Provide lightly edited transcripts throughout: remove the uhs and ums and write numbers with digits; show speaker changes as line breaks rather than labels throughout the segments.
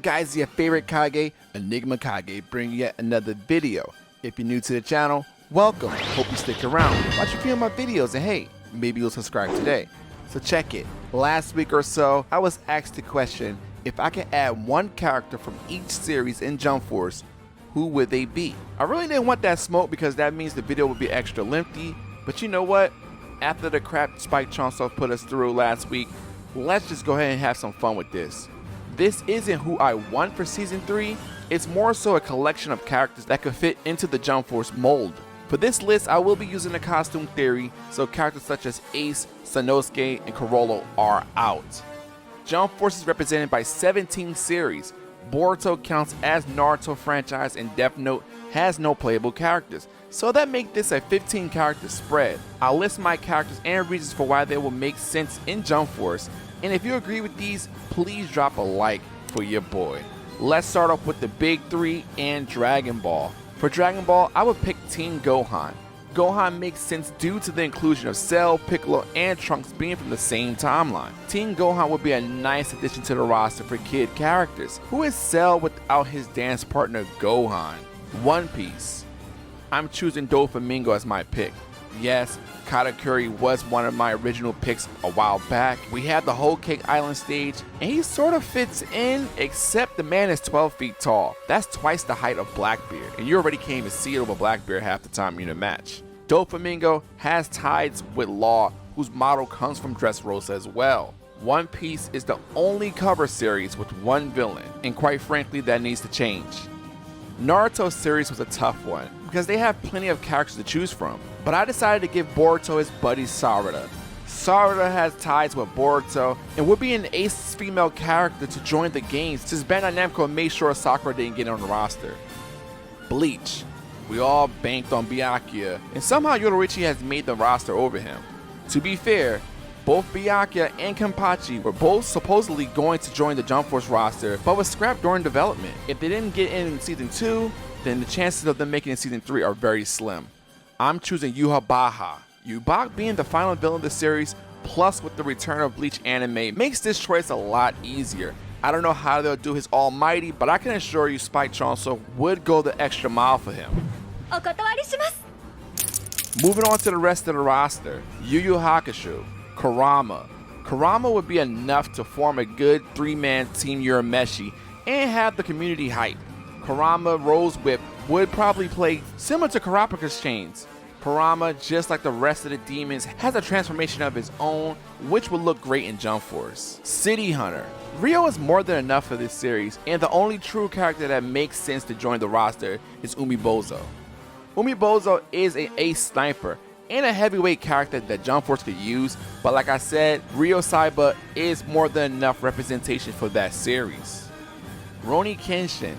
up guys, your favorite Kage, Enigma Kage, bringing yet another video. If you're new to the channel, welcome. Hope you stick around, watch a few of my videos, and hey, maybe you'll subscribe today. So check it. Last week or so, I was asked the question, if I could add one character from each series in Jump Force, who would they be? I really didn't want that smoke because that means the video would be extra lengthy, but you know what? After the crap Spike Chunsoft put us through last week, let's just go ahead and have some fun with this. This isn't who I want for Season 3, it's more so a collection of characters that could fit into the Jump Force mold. For this list, I will be using the costume theory, so characters such as Ace, Sanosuke, and Corollo are out. Jump Force is represented by 17 series. Boruto counts as Naruto franchise, and Death Note has no playable characters, so that makes this a 15 character spread. I'll list my characters and reasons for why they will make sense in Jump Force, and if you agree with these, please drop a like for your boy. Let's start off with the big three and Dragon Ball. For Dragon Ball, I would pick Team Gohan. Gohan makes sense due to the inclusion of Cell, Piccolo, and Trunks being from the same timeline. Team Gohan would be a nice addition to the roster for kid characters. Who is Cell without his dance partner Gohan? One Piece. I'm choosing Doflamingo as my pick. Yes, Katakuri was one of my original picks a while back. We had the Whole Cake Island stage, and he sort of fits in, except the man is 12 feet tall. That's twice the height of Blackbeard, and you already can't even see it over Blackbeard half the time you're in a match. Doflamingo has ties with Law, whose model comes from Dressrosa as well. One Piece is the only cover series with one villain, and quite frankly that needs to change. Naruto series was a tough one, because they have plenty of characters to choose from, but I decided to give Boruto his buddy Sarada. Sarada has ties with Boruto and would be an ace female character to join the games since Bandai Namco made sure Sakura didn't get on the roster. Bleach. We all banked on Byakuya, and somehow Yoruichi has made the roster over him. To be fair, both Byakuya and Kenpachi were both supposedly going to join the Jump Force roster, but was scrapped during development. If they didn't get in Season 2, then the chances of them making it in Season 3 are very slim. I'm choosing Yhwach. Yhwach being the final villain of the series, plus with the return of Bleach anime, makes this choice a lot easier. I don't know how they'll do his almighty, but I can assure you Spike Chunsoft would go the extra mile for him. Moving on to the rest of the roster, YuYu Hakusho, Kurama. Kurama would be enough to form a good three-man Team Urameshi and have the community hype. Kurama Rose Whip would probably play similar to Kurapika's chains. Kurama, just like the rest of the demons, has a transformation of his own, which would look great in Jump Force. City Hunter. Ryo is more than enough for this series, and the only true character that makes sense to join the roster is Umibozo. Umibozo is an ace sniper and a heavyweight character that Jump Force could use, but like I said, Ryo Saiba is more than enough representation for that series. Roni Kenshin.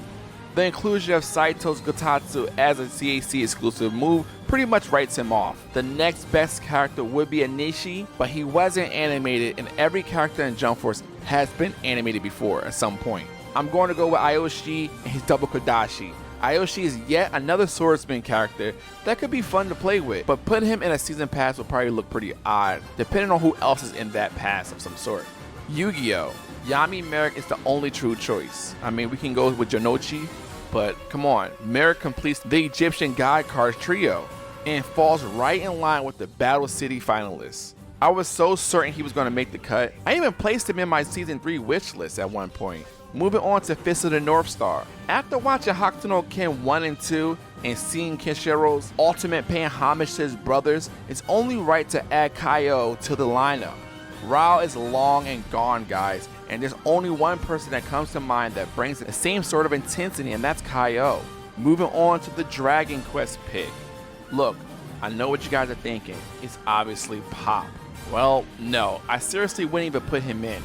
The inclusion of Saito's Gotatsu as a CAC exclusive move pretty much writes him off. The next best character would be Anishi, but he wasn't animated, and every character in Jump Force has been animated before at some point. I'm going to go with Aoshi and his double Kodashi. Aoshi is yet another swordsman character that could be fun to play with, but putting him in a season pass would probably look pretty odd, depending on who else is in that pass of some sort. Yu-Gi-Oh! Yami Merrick is the only true choice. I mean, we can go with Jonochi, but come on, Merrick completes the Egyptian God Cards trio and falls right in line with the Battle City finalists. I was so certain he was going to make the cut. I even placed him in my Season 3 wish list at one point. Moving on to Fist of the North Star. After watching Hakusho no Ken 1 and 2 and seeing Kenshiro's ultimate paying homage to his brothers, it's only right to add Kaio to the lineup. Rao is long and gone, guys, and there's only one person that comes to mind that brings the same sort of intensity, and that's Kaio. Moving on to the Dragon Quest pick. Look, I know what you guys are thinking. It's obviously Pop. Well, no, I seriously wouldn't even put him in.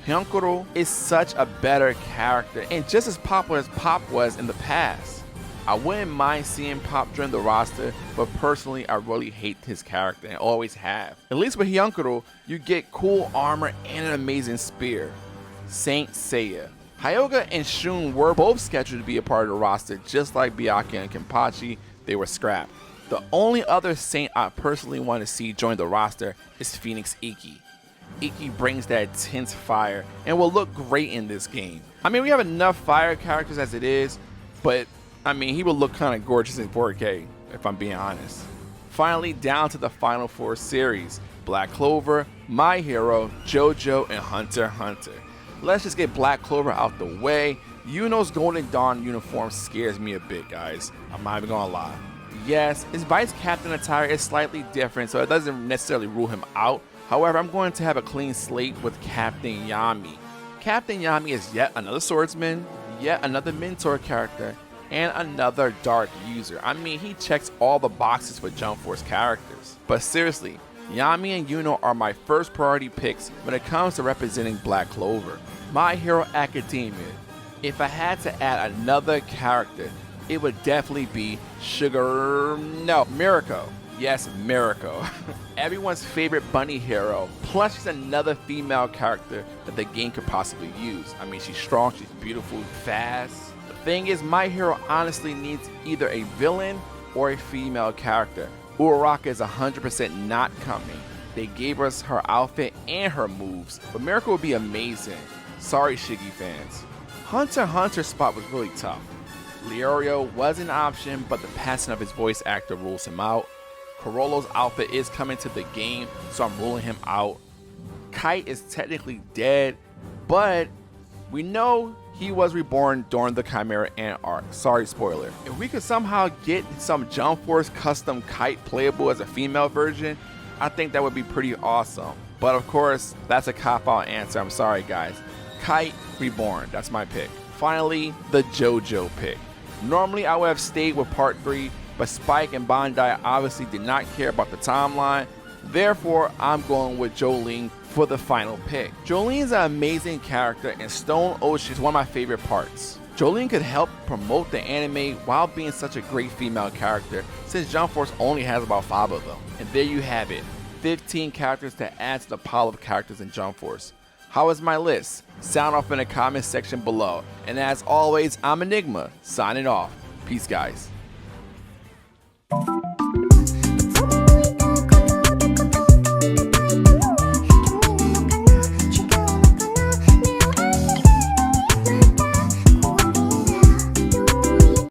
Hyankuro is such a better character and just as popular as Pop was in the past. I wouldn't mind seeing Pop join the roster, but personally I really hate his character and always have. At least with Hyankuro, you get cool armor and an amazing spear. Saint Seiya. Hyuga and Shun were both scheduled to be a part of the roster, just like Byakuya and Kenpachi, they were scrapped. The only other Saint I personally want to see join the roster is Phoenix Ikki. Ikki brings that intense fire and will look great in this game. I mean, we have enough fire characters as it is, but I mean, he will look kind of gorgeous in 4K, if I'm being honest. Finally, down to the final 4 series: Black Clover, My Hero, JoJo, and Hunter x Hunter. Let's just get Black Clover out the way. Yuno's Golden Dawn uniform scares me a bit, guys. I'm not even gonna lie. Yes, his vice captain attire is slightly different, so it doesn't necessarily rule him out. However, I'm going to have a clean slate with Captain Yami. Captain Yami is yet another swordsman, yet another mentor character, and another dark user. I mean, he checks all the boxes for Jump Force characters. But seriously, Yami and Yuno are my first priority picks when it comes to representing Black Clover. My Hero Academia. If I had to add another character, it would definitely be Mirako. Yes, Mirako. Everyone's favorite bunny hero. Plus, she's another female character that the game could possibly use. I mean, she's strong, she's beautiful, fast. The thing is, My Hero honestly needs either a villain or a female character. Uraraka is 100% not coming. They gave us her outfit and her moves, but Mirako would be amazing. Sorry, Shiggy fans. Hunter x Hunter spot was really tough. Leorio was an option, but the passing of his voice actor rules him out. Corollo's outfit is coming to the game, so I'm ruling him out. Kite is technically dead, but we know he was reborn during the Chimera Ant arc. Sorry, spoiler. If we could somehow get some Jump Force custom Kite playable as a female version, I think that would be pretty awesome. But of course, that's a cop-out answer. I'm sorry, guys. Kite reborn, that's my pick. Finally, the JoJo pick. Normally, I would have stayed with part 3, but Spike and Bandai obviously did not care about the timeline. Therefore, I'm going with Jolene for the final pick. Jolene is an amazing character, and Stone Ocean is one of my favorite parts. Jolene could help promote the anime while being such a great female character, since Jump Force only has about 5 of them. And there you have it, 15 characters to add to the pile of characters in Jump Force. How is my list? Sound off in the comment section below. And as always, I'm Enigma, signing off. Peace, guys.